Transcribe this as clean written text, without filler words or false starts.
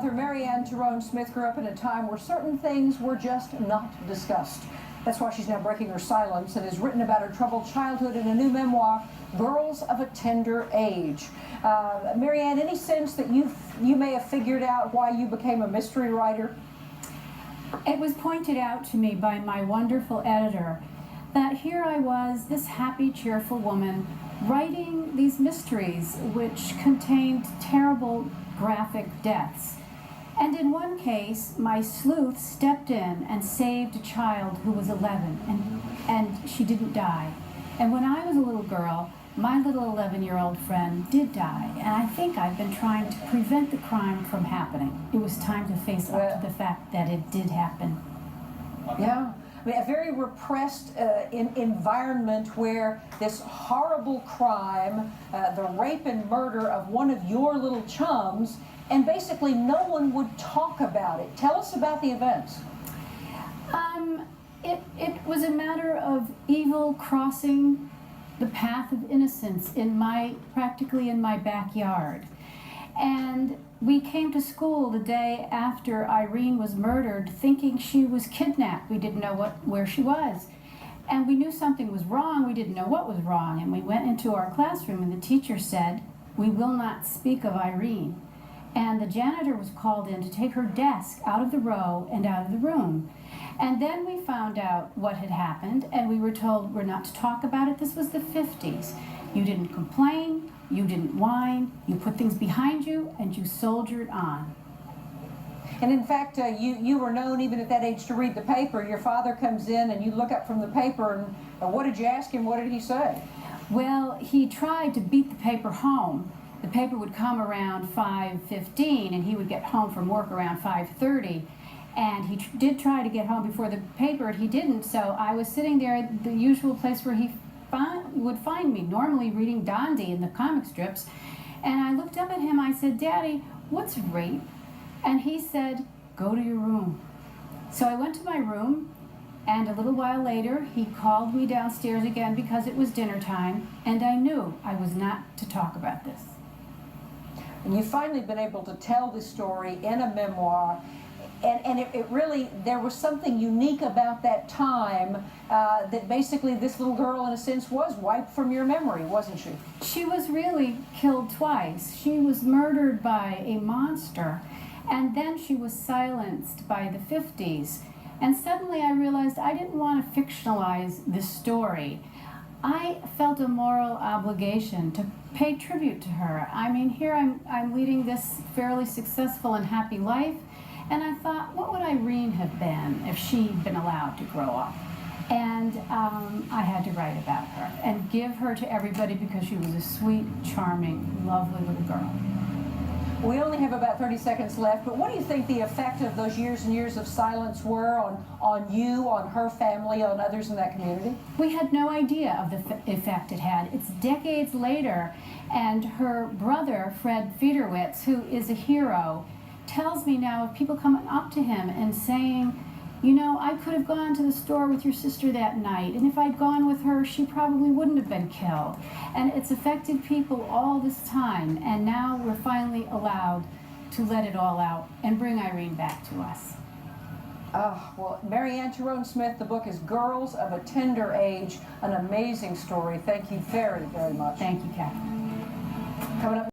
Author Mary Ann Tirone Smith grew up in a time where certain things were just not discussed. That's why she's now breaking her silence and has written about her troubled childhood in a new memoir, Girls of a Tender Age. Mary Ann, any sense that you may have figured out why you became a mystery writer? It was pointed out to me by my wonderful editor that here I was, this happy, cheerful woman, writing these mysteries which contained terrible, graphic deaths. And in one case, my sleuth stepped in and saved a child who was 11, and she didn't die. And when I was a little girl, my little 11-year-old friend did die, and I think I've been trying to prevent the crime from happening. It was time to face up to the fact that it did happen. Yeah. I mean, a very repressed environment where this horrible crime, the rape and murder of one of your little chums, and basically no one would talk about it. Tell us about the events. It was a matter of evil crossing the path of innocence practically in my backyard. And we came to school the day after Irene was murdered thinking she was kidnapped. We didn't know where she was. And we knew something was wrong, we didn't know what was wrong. And we went into our classroom and the teacher said, "We will not speak of Irene." And the janitor was called in to take her desk out of the row and out of the room. And then we found out what had happened, and we were told we're not to talk about it. This was the 50s. You didn't complain, you didn't whine, you put things behind you, and you soldiered on. And in fact, you were known even at that age to read the paper. Your father comes in and you look up from the paper, and what did you ask him? What did he say? Well, he tried to beat the paper home. The paper would come around 5:15, and he would get home from work around 5:30. And he did try to get home before the paper, and he didn't. So I was sitting there at the usual place where he would find me, normally reading Dondi in the comic strips. And I looked up at him, I said, "Daddy, what's rape?" And he said, "Go to your room." So I went to my room, and a little while later, he called me downstairs again because it was dinner time, and I knew I was not to talk about this. And you've finally been able to tell this story in a memoir. And it really, there was something unique about that time that basically this little girl, in a sense, was wiped from your memory, wasn't she? She was really killed twice. She was murdered by a monster, and then she was silenced by the 50s. And suddenly I realized I didn't want to fictionalize this story. I felt a moral obligation to pay tribute to her. I mean, here I'm leading this fairly successful and happy life, and I thought, what would Irene have been if she'd been allowed to grow up? And I had to write about her and give her to everybody because she was a sweet, charming, lovely little girl. We only have about 30 seconds left, but what do you think the effect of those years and years of silence were on you, on her family, on others in that community? We had no idea of the effect it had. It's decades later, and her brother, Fred Federwitz, who is a hero, tells me now of people coming up to him and saying, "You know, I could have gone to the store with your sister that night, and if I'd gone with her, she probably wouldn't have been killed." And it's affected people all this time, and now we're finally allowed to let it all out and bring Irene back to us. Oh, well, Mary Ann Tirone Smith, the book is Girls of a Tender Age, an amazing story. Thank you very, very much. Thank you, Catherine. Coming up